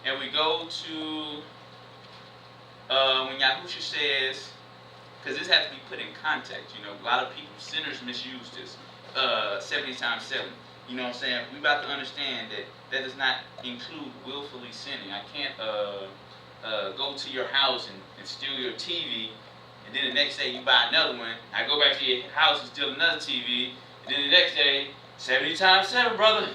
and we go to when Yahusha says, because this has to be put in context. You know, a lot of people, sinners, misuse this. 70 times 7. You know what I'm saying? We about to understand that that does not include willfully sinning. I can't go to your house and steal your TV, and then the next day you buy another one. I go back to your house and steal another TV, and then the next day, 70 times 7, brother.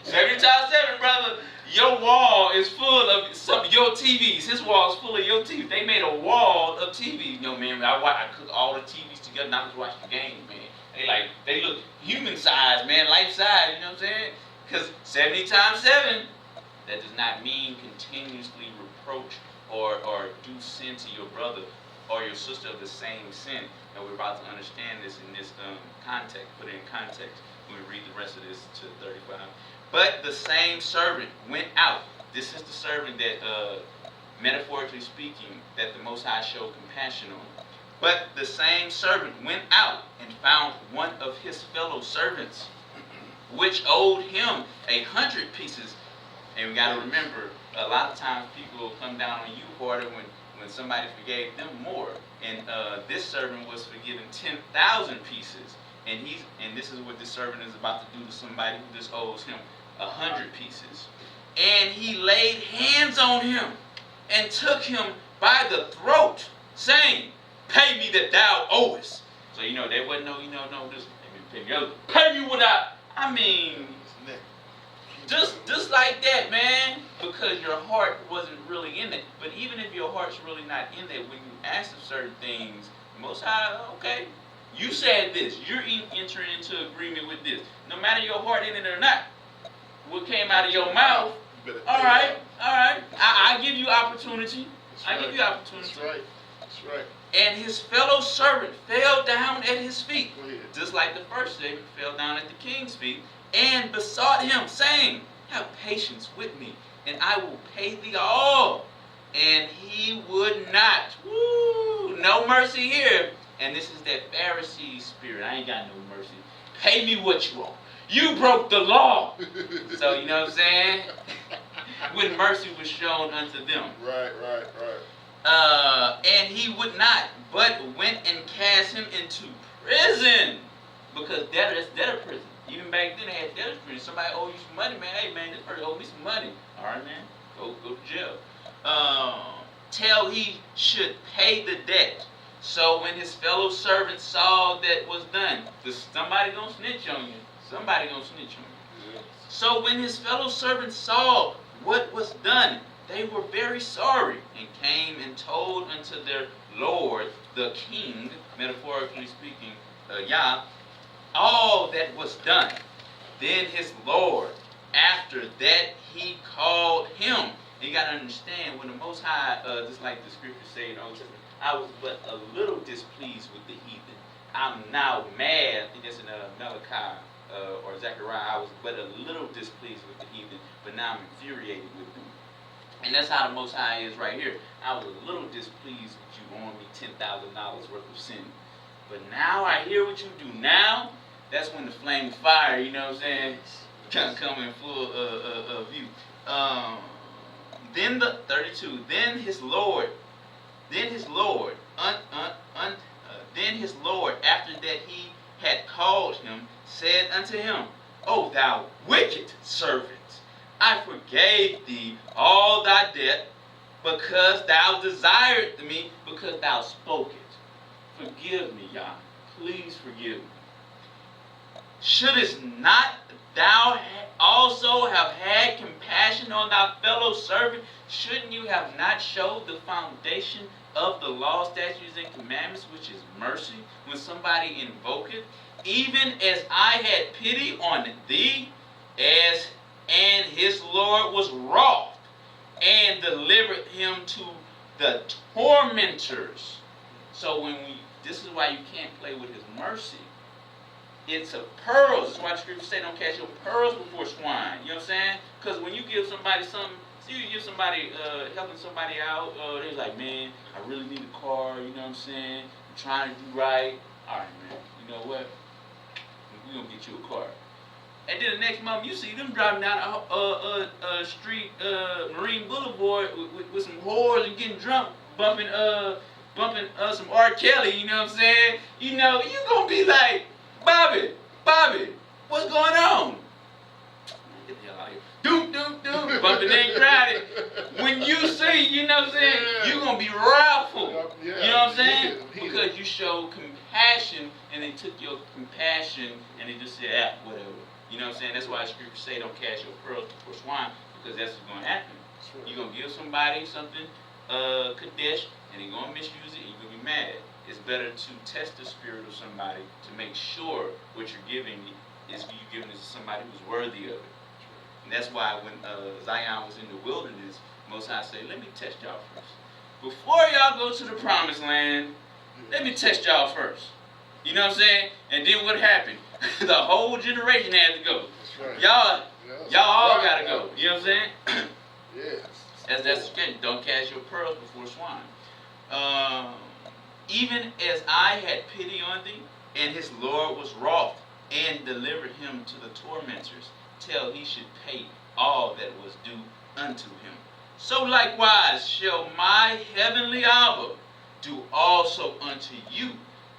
70 times 7, brother. Your wall is full of some of your TVs. His wall is full of your TVs. They made a wall of TVs. You know, man, I cook all the TVs together and I just watch the game, man. They look human size, man, life size, you know what I'm saying? Because 70 times 7, that does not mean continuously reproach or do sin to your brother or your sister of the same sin. And we're about to understand this in this context, put it in context when we read the rest of this to 35. But the same servant went out. This is the servant that, metaphorically speaking, that the Most High showed compassion on. But the same servant went out and found one of his fellow servants, which owed him 100 pieces. And we got to remember, a lot of times people will come down on you harder when somebody forgave them more. And this servant was forgiven 10,000 pieces. And this is what this servant is about to do to somebody who just owes him 100 pieces. And he laid hands on him and took him by the throat, saying, "Pay me that thou owest." So, you know, there wasn't no, just pay me what I mean, just like that, man, because your heart wasn't really in it. But even if your heart's really not in it, when you ask of certain things, Most High, okay, you said this, you're entering into agreement with this. No matter your heart in it or not, what came out of your mouth, all right, I give you opportunity. I give you opportunity. That's right. And his fellow servant fell down at his feet, just like the first servant fell down at the king's feet, and besought him, saying, "Have patience with me, and I will pay thee all." And he would not. Woo! No mercy here. And this is that Pharisee spirit. I ain't got no mercy. Pay me what you want. You broke the law. So, you know what I'm saying? When mercy was shown unto them. Right. And he would not, but went and cast him into prison. Because that's debtor prison. Even back then they had debtor's prison. Somebody owe you some money, man. Hey, man, this person owe me some money. All right, man. Go to jail. Till he should pay the debt. So when his fellow servants saw that was done, somebody gonna snitch on you. Somebody gonna snitch on you. Yes. So when his fellow servants saw what was done, they were very sorry, and came and told unto their Lord, the king, metaphorically speaking, Yah, all that was done. Then his Lord, after that he called him. And you got to understand, when the Most High, just like the scriptures say in the Old Testament, I was but a little displeased with the heathen. I'm now mad. I think that's in Malachi or Zechariah. I was but a little displeased with the heathen, but now I'm infuriated with them. And that's how the Most High is right here. I was a little displeased with you owing me $10,000 worth of sin. But now I hear what you do. Now, that's when the flame of fire, you know what I'm saying, come in full view. Then the 32. Then his Lord, after that he had called him, said unto him, "O thou wicked servant, I forgave thee all thy debt, because thou desired me, because thou spoke it." Forgive me, Yah. Please forgive me. Shouldest not thou also have had compassion on thy fellow servant? Shouldn't you have not showed the foundation of the law, statutes, and commandments, which is mercy, when somebody invoke it? Even as I had pity on thee, and his Lord was wroth, and delivered him to the tormentors. So this is why you can't play with his mercy. It's a pearls. That's why the scriptures say don't cast your pearls before swine. You know what I'm saying? Because when you give somebody something, you give somebody, helping somebody out, they're like, "Man, I really need a car," you know what I'm saying? I'm trying to do right. All right, man, you know what? We're going to get you a car. And then the next moment, you see them driving down a street, Marine Boulevard, with some whores and getting drunk, bumping some R. Kelly. You know what I'm saying? You know, you gonna be like, Bobby, what's going on? Get the hell out of here. Doom, bumping and crowded. When you see, you know what I'm saying, you gonna be wrathful. You know what I'm saying? Because you show compassion, and they took your compassion and they just said, whatever. You know what I'm saying? That's why the scriptures say don't cast your pearls before swine, because that's what's gonna happen. You're gonna give somebody something, Kadesh, and they're gonna misuse it, and you're gonna be mad. It's better to test the spirit of somebody to make sure what you're giving is you giving it to somebody who's worthy of it. And that's why when Zion was in the wilderness, Most High said, let me test y'all first. Before y'all go to the promised land, let me test y'all first. You know what I'm saying? And then what happened? The whole generation had to go. That's right. Y'all all got to go. You know what I'm saying? Yes. That's good. Don't cast your pearls before swine. Even as I had pity on thee, and his Lord was wroth, and delivered him to the tormentors, till he should pay all that was due unto him. So likewise shall my heavenly Abba do also unto you,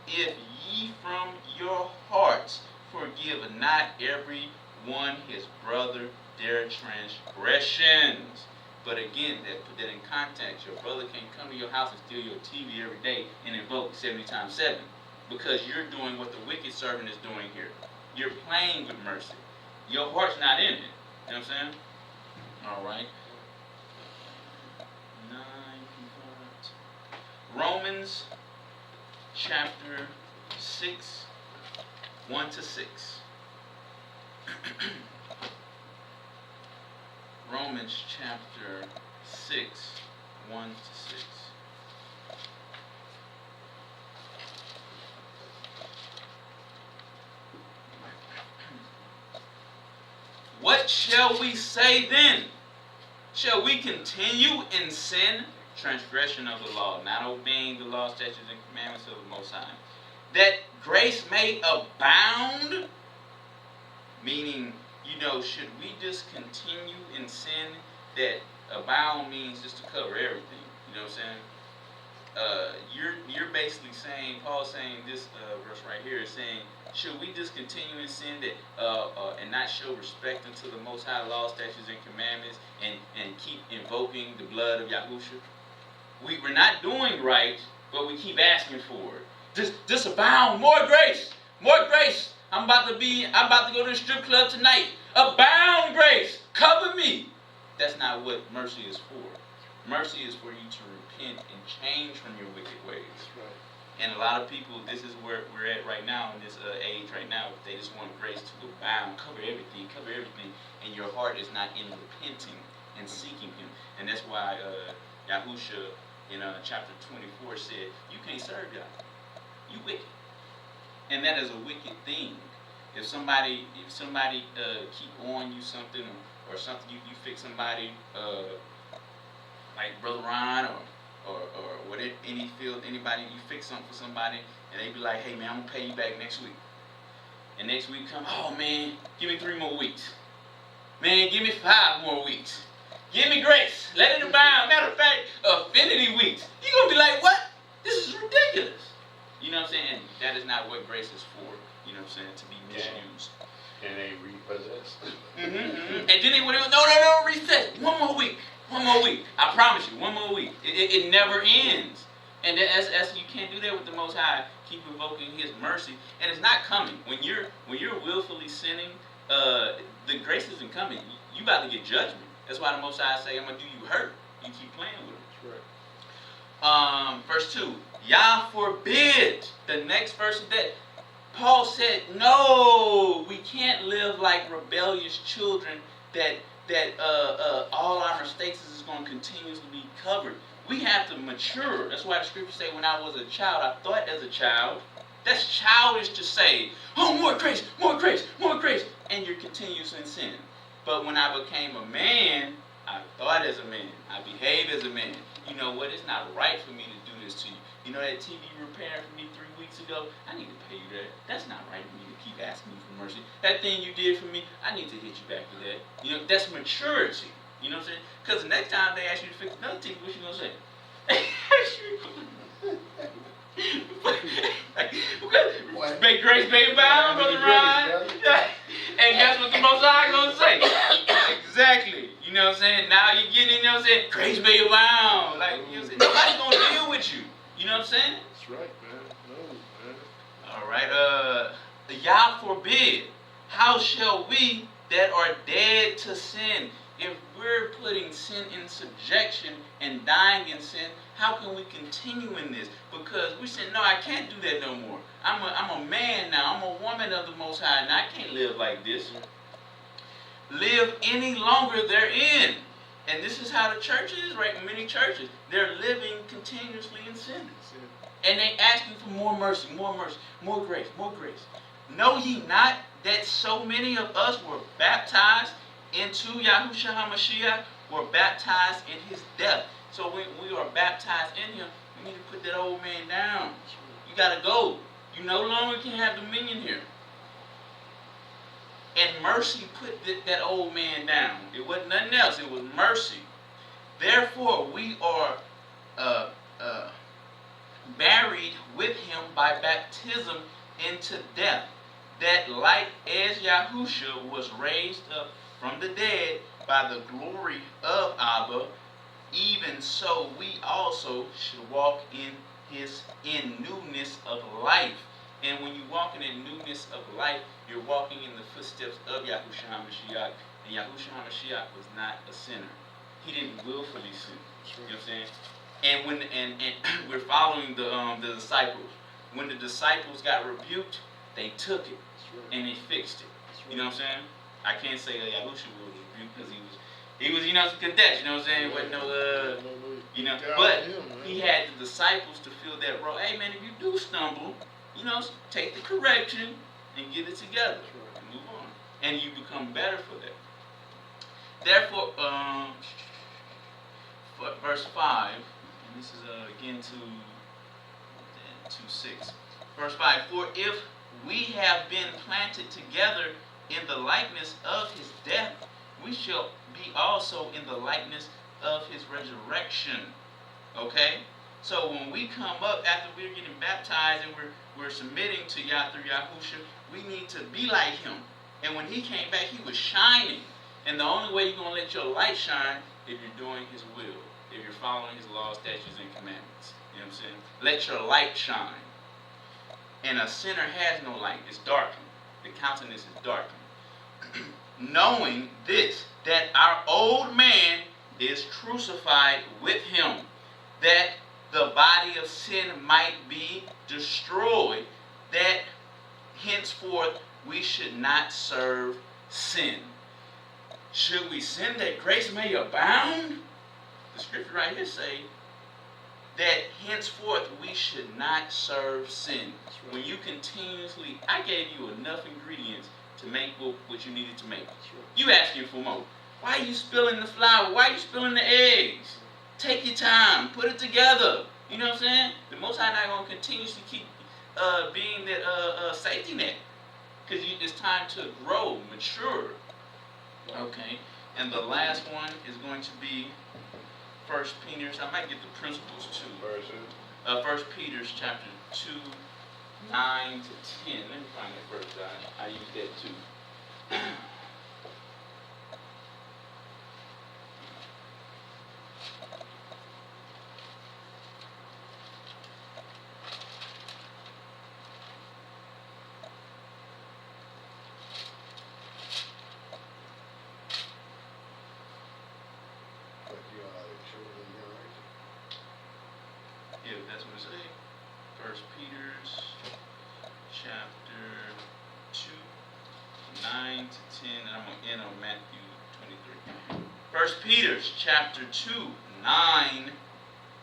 if ye from your hearts forgive not every one his brother their transgressions. But again, put that in context. Your brother can't come to your house and steal your TV every day and invoke 70 times 7. Because you're doing what the wicked servant is doing here. You're playing with mercy. Your heart's not in it. You know what I'm saying? All right. 9. Romans chapter 6, 1 to 6. Romans chapter 6, 1 to 6. What shall we say then? Shall we continue in sin, transgression of the law, not obeying the law, statutes, and commandments of the Most High, that grace may abound? Meaning, should we just continue in sin? That abound means just to cover everything. You know what I'm saying? You're basically saying, Paul's saying this verse right here is saying, should we just continue in sin and not show respect unto the Most High law, statutes, and commandments, and keep invoking the blood of Yahusha? We're not doing right, but we keep asking for it. Just abound, more grace, more grace. I'm about to go to the strip club tonight. Abound grace, cover me. That's not what mercy is for. Mercy is for you to repent and change from your wicked ways. Right. And a lot of people, this is where we're at right now in this age right now. They just want grace to abound, cover everything, and your heart is not in repenting and seeking Him. And that's why Yahusha in chapter 24 said, you can't serve God. You wicked. And that is a wicked thing. If somebody keep on you something or something, you fix somebody like Brother Ron or whatever, anybody, you fix something for somebody, and they be like, hey man, I'm gonna pay you back next week. And next week come, oh man, give me 3 more weeks. Man, give me 5 more weeks. Give me grace. Let it abound. Matter of fact, affinity weeks. You're gonna be like, what? This is ridiculous. You know what I'm saying? And that is not what grace is for. You know what I'm saying? To be misused. And they repossess. And then they would no, reset. 1 more week. I promise you, 1 more week. It never ends. And as you can't do that with the Most High. Keep invoking His mercy, and it's not coming. When you're willfully sinning, the grace isn't coming. You about to get judgment. That's why the Most High say, I'm gonna do you hurt. You keep playing with it. Right. Verse 2. Yah forbid. The next verse is that. Paul said, no, we can't live like rebellious children that all our mistakes is going to continuously be covered. We have to mature. That's why the scriptures say, when I was a child, I thought as a child. That's childish to say, oh, more grace, and you're continuous in sin. But when I became a man, I thought as a man. I behaved as a man. You know what? It's not right for me to do this to you. You know that TV you repaired for me 3 weeks ago? I need to pay you that. That's not right for me to keep asking you for mercy. That thing you did for me, I need to hit you back with that. You know, that's maturity. You know what I'm saying? Because the next time they ask you to fix another TV, what you gonna say? Make grace be bound, Brother Ron. And guess what the Most High gonna say? Exactly. You know what I'm saying? Now you get in, you know what I'm saying? Grace be bound. Like, you know what I'm saying? Nobody's gonna deal with you. You know what I'm saying? That's right, man. No, man. All right. Yah forbid. How shall we that are dead to sin? If we're putting sin in subjection and dying in sin, how can we continue in this? Because we said, no, I can't do that no more. I'm a man now. I'm a woman of the Most High. Now I can't live like this. Live any longer therein. And this is how the church is, right? Many churches, they're living continuously in sin. And they asking for more mercy, more grace, more grace. Know ye not that so many of us were baptized into Yahushua HaMashiach, were baptized in his death. So when we are baptized in him, we need to put that old man down. You got to go. You no longer can have dominion here. And mercy put that old man down. It wasn't nothing else. It was mercy. Therefore, we are buried with him by baptism into death, that like as Yahushua was raised up from the dead by the glory of Abba, even so we also should walk in newness of life. And when you walk in newness of life, you're walking in the footsteps of Yahushua HaMashiach. And Yahushua HaMashiach was not a sinner. He didn't willfully sin. You know what I'm saying? And when we're following the disciples. When the disciples got rebuked, they took it and they fixed it. You know what I'm saying? I can't say that Yahushua was rebuked because he was, you know, Kadesh. You know what I'm saying? Wasn't no, you know. But he had the disciples to fill that role. Hey man, if you do stumble, you know, take the correction and get it together and move on, and you become better for that. Therefore, verse 5, and this is again to 2:6. Verse 5, for if we have been planted together in the likeness of his death, we shall be also in the likeness of his resurrection. Okay? So when we come up after we're getting baptized and we're submitting to Yah through Yahushua, we need to be like him. And when he came back, he was shining. And the only way you're going to let your light shine if you're doing his will, if you're following his laws, statutes, and commandments. You know what I'm saying? Let your light shine. And a sinner has no light. It's darkened. The countenance is darkened. Knowing this, that our old man is crucified with him, that the body of sin might be destroyed, that henceforth we should not serve sin. Should we sin that grace may abound? The scripture right here say that henceforth we should not serve sin. When you continuously, I gave you enough ingredients to make what you needed to make. You asking for more. Why are you spilling the flour? Why are you spilling the eggs? Take your time. Put it together. You know what I'm saying? The Most High not going to continuously keep being that safety net. Because it's time to grow, mature. Okay. And the last one is going to be 1 Peter. I might get the principles too. 1 Peter chapter 2, 9 to 10. Let me find that verse. I use that too. Yeah, that's what it says. 1 Peter's chapter 2, 9 to 10, and I'm going to end on Matthew 23. 1 Peter's chapter 2, 9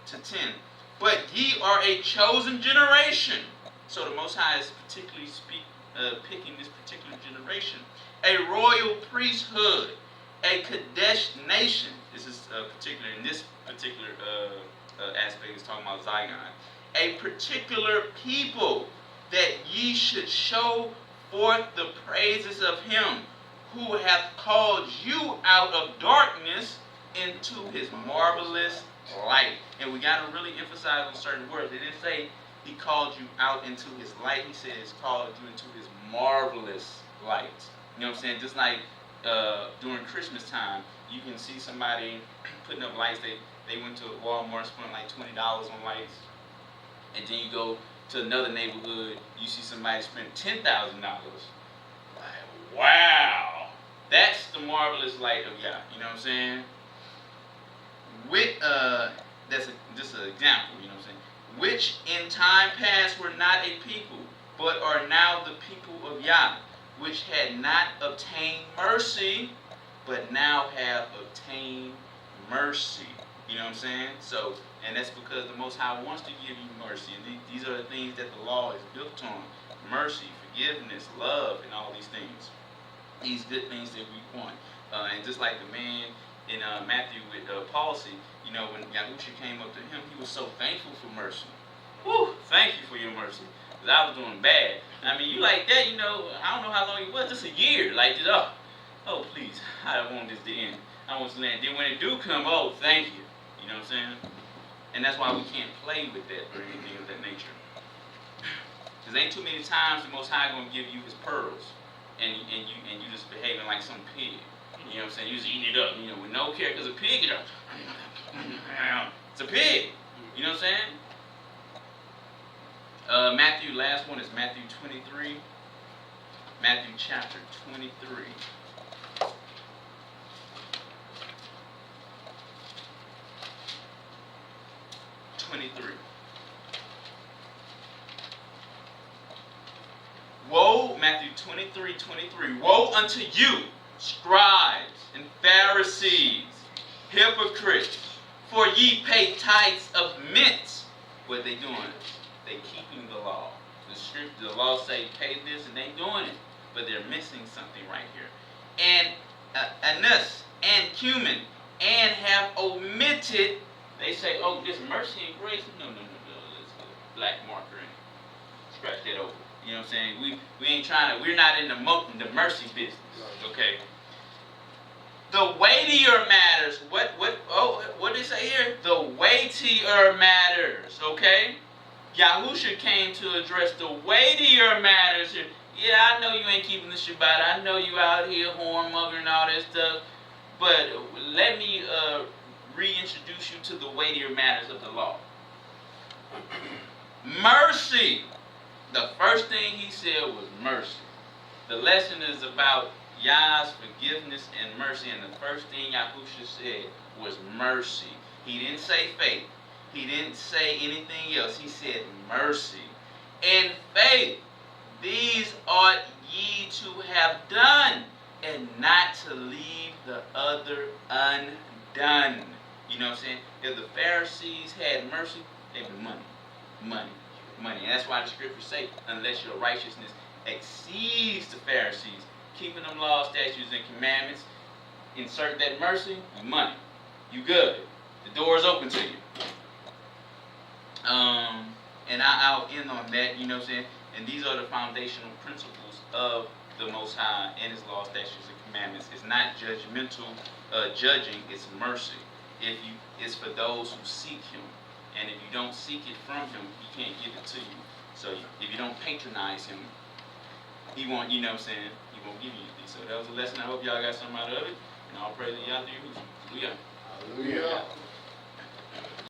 to 10. But ye are a chosen generation. So the Most High is particularly picking this particular generation. A royal priesthood, a Kadesh nation. This is particular in this particular aspect is talking about Zion. A particular people, that ye should show forth the praises of him who hath called you out of darkness into his marvelous light. And we got to really emphasize on certain words. It didn't say he called you out into his light. He said he's called you into his marvelous light. You know what I'm saying? Just like during Christmas time, you can see somebody putting up lights. They went to Walmart, spent like $20 on lights. And then you go to another neighborhood, you see somebody spend $10,000. Like, wow. That's the marvelous light of Yah. You know what I'm saying? With that's just an example, you know what I'm saying? Which in time past were not a people, but are now the people of Yah, which had not obtained mercy, but now have obtained mercy. You know what I'm saying? So, and that's because the Most High wants to give you mercy. And these are the things that the law is built on. Mercy, forgiveness, love, and all these things. These good things that we want. And just like the man in Matthew with palsy, you know, when Yahusha came up to him, he was so thankful for mercy. Whew, thank you for your mercy. Because I was doing bad. I mean, you like that, you know, I don't know how long it was, just a year. Like, just, oh, please, I don't want this to end. I want this to land. Then when it do come, oh, thank you. You know what I'm saying? And that's why we can't play with that or anything of that nature. Because ain't too many times the Most High going to give you his pearls. And you just behaving like some pig. You know what I'm saying? You just eating it up, you know, with no care. Because a pig, it's a pig. You know what I'm saying? Matthew, last one is Matthew 23. Matthew chapter 23. Woe, Matthew 23:23. Woe unto you, scribes and Pharisees, hypocrites, for ye pay tithes of mint. What they doing? They keeping the law. The law say pay this, and they doing it, but they're missing something right here. And anise and cumin, and have omitted. They say, oh, this mercy and grace. No. Let's get a black marker and scratch that over. You know what I'm saying? We ain't trying to. We're not in the mercy business. Okay. The weightier matters. What did it say here? The weightier matters. Okay. Yahusha came to address the weightier matters here. Yeah, I know you ain't keeping the Shabbat. I know you out here hornmonger and all that stuff. But let me reintroduce you to the weightier matters of the law. Mercy. The first thing he said was mercy. The lesson is about Yah's forgiveness and mercy, and the first thing Yahusha said was mercy. He didn't say faith. He didn't say anything else. He said mercy. And faith, these ought ye to have done, and not to leave the other undone. You know what I'm saying? If the Pharisees had mercy, they would money. And that's why the scriptures say, unless your righteousness exceeds the Pharisees, keeping them laws, statutes, and commandments, insert that mercy, you money. You good. The door is open to you. And I'll end on that, you know what I'm saying? And these are the foundational principles of the Most High and his laws, statutes, and commandments. It's not judgmental judging, it's mercy. It's for those who seek him. And if you don't seek it from him, he can't give it to you. So if you don't patronize him, he won't, you know what I'm saying, he won't give you anything. So that was a lesson. I hope y'all got something out of it. And I'll pray that y'all do. Hallelujah. Hallelujah.